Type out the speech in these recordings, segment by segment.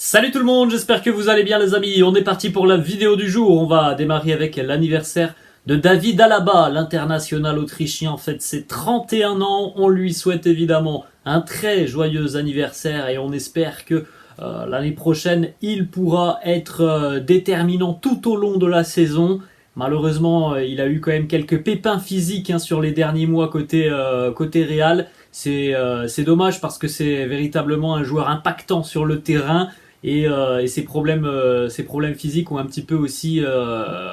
Salut tout le monde, j'espère que vous allez bien les amis. On est parti pour la vidéo du jour. On va démarrer avec l'anniversaire de David Alaba, l'international autrichien fête ses 31 ans. On lui souhaite évidemment un très joyeux anniversaire et on espère que l'année prochaine il pourra être déterminant tout au long de la saison. Malheureusement, il a eu quand même quelques pépins physiques sur les derniers mois côté Real. C'est dommage parce que c'est véritablement un joueur impactant sur le terrain. Et ces problèmes physiques ont un petit peu aussi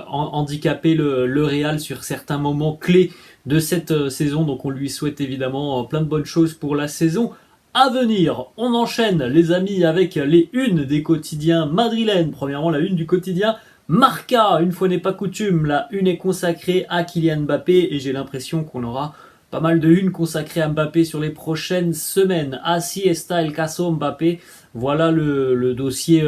handicapé le Real sur certains moments clés de cette saison. Donc on lui souhaite évidemment plein de bonnes choses pour la saison à venir. On enchaîne les amis avec les unes des quotidiens madrilènes. Premièrement la une du quotidien Marca, une fois n'est pas coutume, la une est consacrée à Kylian Mbappé et j'ai l'impression qu'on aura pas mal de unes consacrées à Mbappé sur les prochaines semaines. Así está el caso Mbappé. Voilà le dossier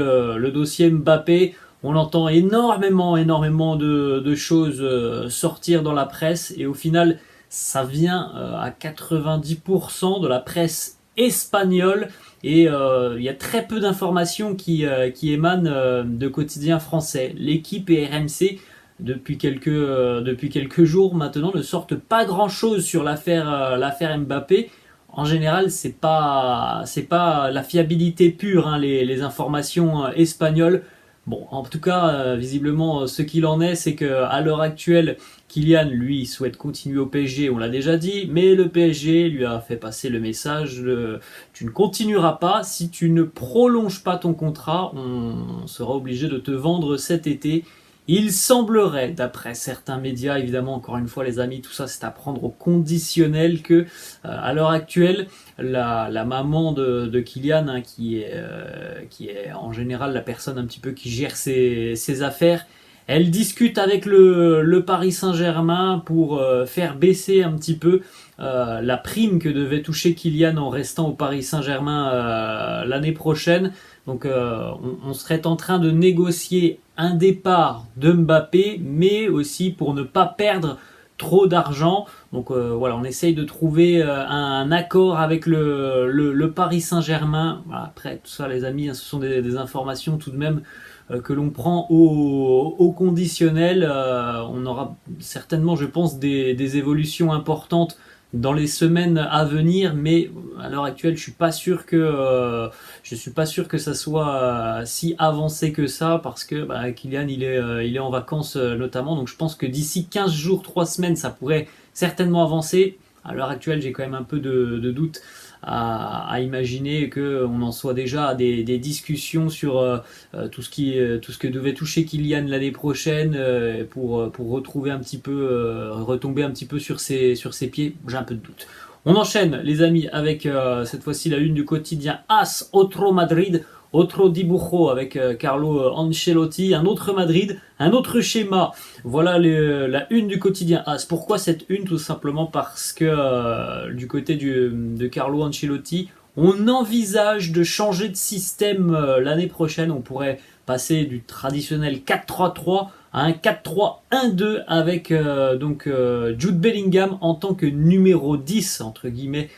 Mbappé. On entend énormément de choses sortir dans la presse et au final, ça vient à 90% de la presse espagnole et il y a très peu d'informations qui émanent de quotidiens français. L'équipe et RMC depuis quelques jours maintenant ne sortent pas grand chose sur l'affaire Mbappé. En général, c'est pas la fiabilité pure, les informations espagnoles. Bon, en tout cas, visiblement, ce qu'il en est, c'est que à l'heure actuelle, Kylian, lui, souhaite continuer au PSG, on l'a déjà dit, mais le PSG lui a fait passer le message tu ne continueras pas, si tu ne prolonges pas ton contrat, on sera obligé de te vendre cet été. Il semblerait, d'après certains médias, évidemment, encore une fois les amis, tout ça c'est à prendre au conditionnel, que à l'heure actuelle, la maman de Kylian, qui est en général la personne un petit peu qui gère ses affaires, elle discute avec le Paris Saint-Germain pour faire baisser un petit peu la prime que devait toucher Kylian en restant au Paris Saint-Germain l'année prochaine. Donc on serait en train de négocier un départ de Mbappé, mais aussi pour ne pas perdre trop d'argent. Donc voilà, on essaye de trouver un accord avec le Paris Saint-Germain. Voilà, après tout ça les amis, ce sont des informations tout de même que l'on prend au conditionnel. On aura certainement, je pense, des évolutions importantes dans les semaines à venir, mais à l'heure actuelle, je suis pas sûr que ça soit si avancé que ça, parce que Kylian il est en vacances notamment, donc je pense que d'ici 15 jours, 3 semaines, ça pourrait certainement avancer. À l'heure actuelle, j'ai quand même un peu de doute à imaginer qu'on en soit déjà à des discussions sur tout ce que devait toucher Kylian l'année prochaine pour retrouver un petit peu, retomber un petit peu sur ses pieds. J'ai un peu de doute. On enchaîne les amis avec cette fois-ci la une du quotidien AS, Otro Madrid, Otro dibujo avec Carlo Ancelotti, un autre Madrid, un autre schéma. Voilà la une du quotidien AS. Pourquoi cette une? Tout simplement parce que du côté de Carlo Ancelotti, on envisage de changer de système l'année prochaine. On pourrait passer du traditionnel 4-3-3 à un 4-3-1-2 avec Jude Bellingham en tant que numéro 10 entre guillemets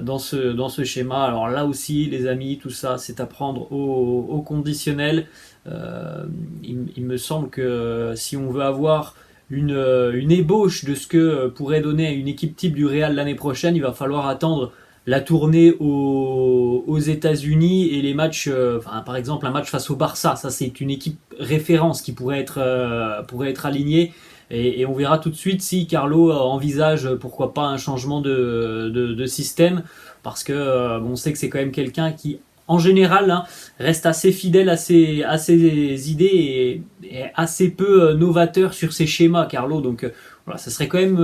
dans ce schéma. Alors là aussi les amis, tout ça c'est à prendre au conditionnel. Il me semble que si on veut avoir une ébauche de ce que pourrait donner une équipe type du Real l'année prochaine, il va falloir attendre la tournée aux États-Unis et les matchs, par exemple un match face au Barça, ça c'est une équipe référence qui pourrait être alignée. Et on verra tout de suite si Carlo envisage pourquoi pas un changement de système, parce que on sait que c'est quand même quelqu'un qui en général reste assez fidèle à ses idées et assez peu novateur sur ses schémas, Carlo. Donc voilà, ça serait quand même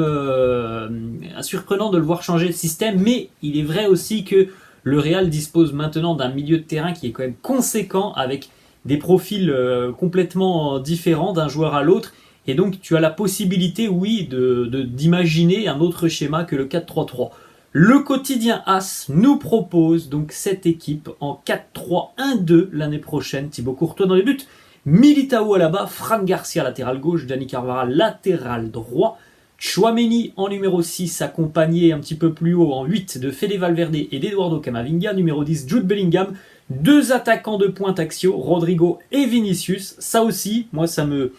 surprenant de le voir changer de système, mais il est vrai aussi que le Real dispose maintenant d'un milieu de terrain qui est quand même conséquent, avec des profils complètement différents d'un joueur à l'autre. Et donc tu as la possibilité, oui, d'imaginer un autre schéma que le 4-3-3. Le quotidien AS nous propose donc cette équipe en 4-3-1-2 l'année prochaine. Thibaut Courtois dans les buts, Militao Alaba, Fran Garcia latéral gauche, Dani Carvajal latéral droit, Tchouaméni en numéro 6, accompagné un petit peu plus haut en 8 de Fede Valverde et d'Eduardo Camavinga, numéro 10 Jude Bellingham, 2 attaquants de pointe axiaux, Rodrigo et Vinicius. Ça aussi, moi, ça me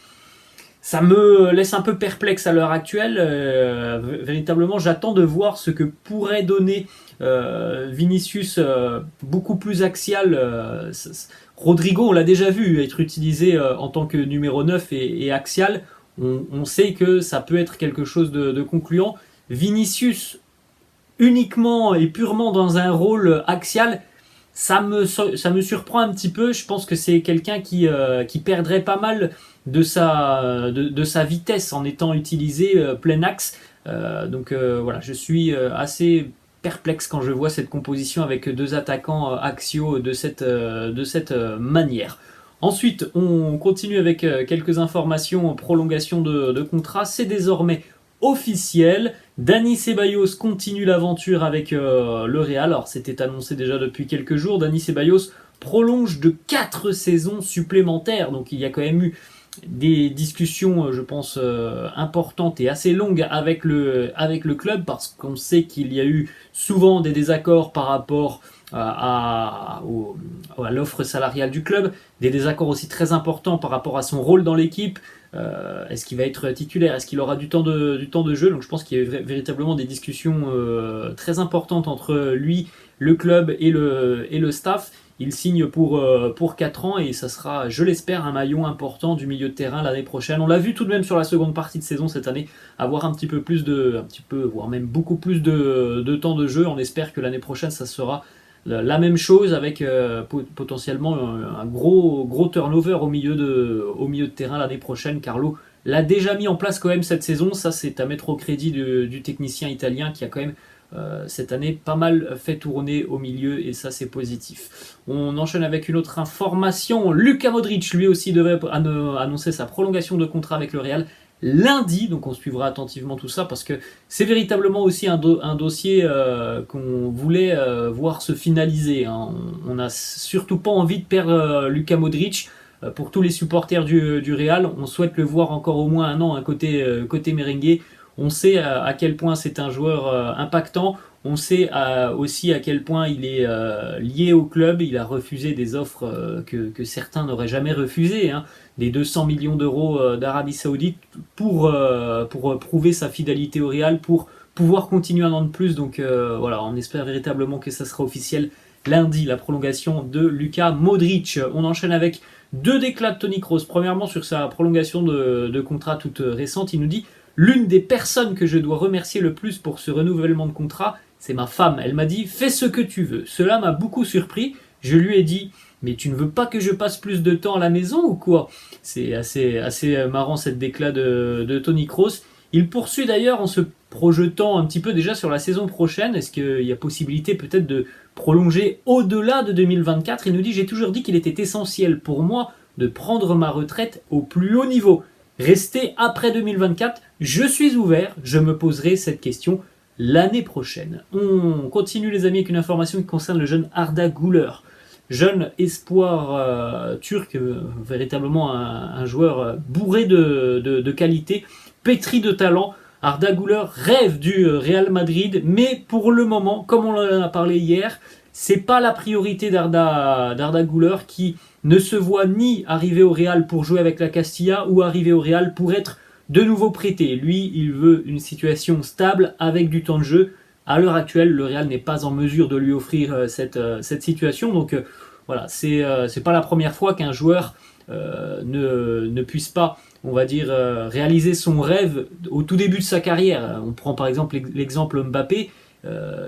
laisse un peu perplexe à l'heure actuelle. Véritablement, j'attends de voir ce que pourrait donner Vinicius beaucoup plus axial. Rodrigo, on l'a déjà vu être utilisé en tant que numéro 9 et axial. On sait que ça peut être quelque chose de concluant. Vinicius, uniquement et purement dans un rôle axial, ça me surprend un petit peu. Je pense que c'est quelqu'un qui perdrait pas mal de sa vitesse en étant utilisé plein axe. Voilà, je suis assez perplexe quand je vois cette composition avec 2 attaquants axiaux de cette manière. Ensuite, on continue avec quelques informations prolongation de contrat. C'est désormais officiel. Dani Ceballos continue l'aventure avec le Real. Alors, c'était annoncé déjà depuis quelques jours. Dani Ceballos prolonge de 4 saisons supplémentaires. Donc, il y a quand même eu des discussions, je pense, importantes et assez longues avec le club, parce qu'on sait qu'il y a eu souvent des désaccords par rapport à l'offre salariale du club, des désaccords aussi très importants par rapport à son rôle dans l'équipe. Est-ce qu'il va être titulaire? Est-ce qu'il aura du temps de jeu? Donc je pense qu'il y a véritablement des discussions très importantes entre lui, le club et le staff. Il signe pour 4 ans et ça sera, je l'espère, un maillon important du milieu de terrain l'année prochaine. On l'a vu tout de même sur la seconde partie de saison cette année, avoir voire même beaucoup plus de temps de jeu. On espère que l'année prochaine ça sera la même chose avec potentiellement un gros turnover au milieu de terrain l'année prochaine. Carlo l'a déjà mis en place quand même cette saison. Ça, c'est à mettre au crédit du technicien italien qui a quand même cette année pas mal fait tourner au milieu, et ça c'est positif. On enchaîne avec une autre information. Luka Modric lui aussi devrait annoncer sa prolongation de contrat avec le Real lundi, donc on suivra attentivement tout ça parce que c'est véritablement aussi un dossier qu'on voulait voir se finaliser, hein. On n'a surtout pas envie de perdre Luka Modric. Pour tous les supporters du Real, on souhaite le voir encore au moins un an côté merengue. On sait à quel point c'est un joueur impactant. On sait aussi à quel point il est lié au club. Il a refusé des offres que certains n'auraient jamais refusées, hein. Les 200 millions d'euros d'Arabie Saoudite pour prouver sa fidélité au Real, pour pouvoir continuer un an de plus. Donc voilà, on espère véritablement que ça sera officiel lundi, la prolongation de Luka Modric. On enchaîne avec 2 déclats de Toni Kroos. Premièrement, sur sa prolongation de contrat toute récente, il nous dit: l'une des personnes que je dois remercier le plus pour ce renouvellement de contrat, c'est ma femme. Elle m'a dit: fais ce que tu veux. Cela m'a beaucoup surpris. Je lui ai dit: mais tu ne veux pas que je passe plus de temps à la maison ou quoi? C'est assez marrant cette déclat de Toni Kroos. Il poursuit d'ailleurs en se projetant un petit peu déjà sur la saison prochaine. Est-ce qu'il y a possibilité peut-être de prolonger au-delà de 2024? Il nous dit: j'ai toujours dit qu'il était essentiel pour moi de prendre ma retraite au plus haut niveau. Rester après 2024, je suis ouvert, je me poserai cette question l'année prochaine. On continue les amis avec une information qui concerne le jeune Arda Güler. Jeune espoir turc, véritablement un joueur bourré de qualité, pétri de talent. Arda Güler rêve du Real Madrid, mais pour le moment, comme on en a parlé hier, c'est pas la priorité d'Arda Güler, qui ne se voit ni arriver au Real pour jouer avec la Castilla ou arriver au Real pour être de nouveau prêté. Lui, il veut une situation stable avec du temps de jeu. À l'heure actuelle, le Real n'est pas en mesure de lui offrir cette situation. Donc voilà, c'est pas la première fois qu'un joueur ne puisse pas, on va dire, réaliser son rêve au tout début de sa carrière. On prend par exemple l'exemple Mbappé.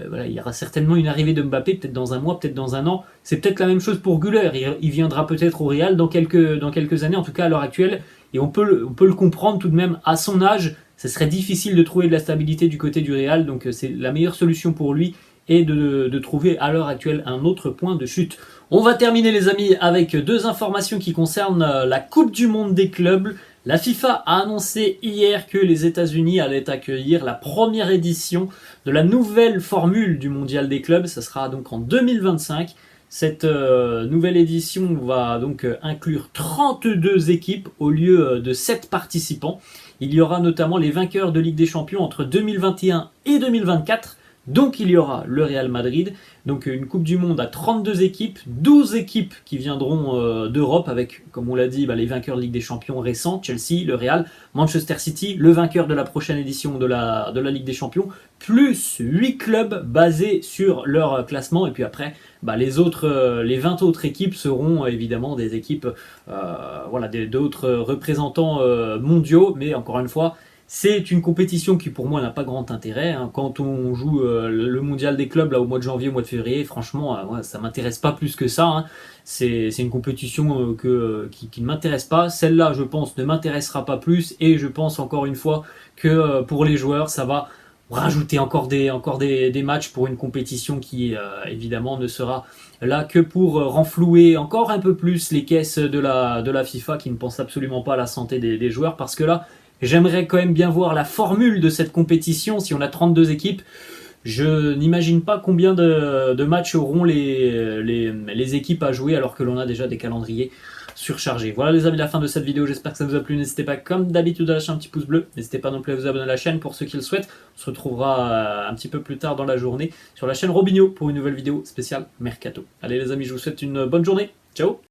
Voilà, il y aura certainement une arrivée de Mbappé, peut-être dans un mois, peut-être dans un an. C'est peut-être la même chose pour Güler. Il viendra peut-être au Real dans quelques années, en tout cas à l'heure actuelle. Et on peut le comprendre tout de même. À son âge, ce serait difficile de trouver de la stabilité du côté du Real. Donc c'est la meilleure solution pour lui, et de trouver à l'heure actuelle un autre point de chute. On va terminer les amis avec 2 informations qui concernent la Coupe du Monde des clubs. La FIFA a annoncé hier que les États-Unis allaient accueillir la première édition de la nouvelle formule du Mondial des clubs. Ça sera donc en 2025. Cette nouvelle édition va donc inclure 32 équipes au lieu de 7 participants. Il y aura notamment les vainqueurs de Ligue des Champions entre 2021 et 2024. Donc il y aura le Real Madrid, donc une Coupe du Monde à 32 équipes, 12 équipes qui viendront d'Europe avec, comme on l'a dit, les vainqueurs de Ligue des Champions récents, Chelsea, le Real, Manchester City, le vainqueur de la prochaine édition de la Ligue des Champions, plus 8 clubs basés sur leur classement, et puis après, les 20 autres équipes seront évidemment des équipes, d'autres représentants mondiaux, mais encore une fois, c'est une compétition qui pour moi n'a pas grand intérêt. Quand on joue le mondial des clubs là au mois de janvier, au mois de février, franchement, ça m'intéresse pas plus que ça. C'est une compétition qui ne m'intéresse pas. Celle-là, je pense, ne m'intéressera pas plus. Et je pense encore une fois que pour les joueurs, ça va rajouter encore des matchs pour une compétition qui évidemment ne sera là que pour renflouer encore un peu plus les caisses de la FIFA, qui ne pense absolument pas à la santé des joueurs, parce que là, j'aimerais quand même bien voir la formule de cette compétition. Si on a 32 équipes, je n'imagine pas combien de matchs auront les équipes à jouer, alors que l'on a déjà des calendriers surchargés. Voilà les amis, la fin de cette vidéo, j'espère que ça vous a plu. N'hésitez pas comme d'habitude à lâcher un petit pouce bleu. N'hésitez pas non plus à vous abonner à la chaîne pour ceux qui le souhaitent. On se retrouvera un petit peu plus tard dans la journée sur la chaîne Robinho pour une nouvelle vidéo spéciale Mercato. Allez les amis, je vous souhaite une bonne journée. Ciao.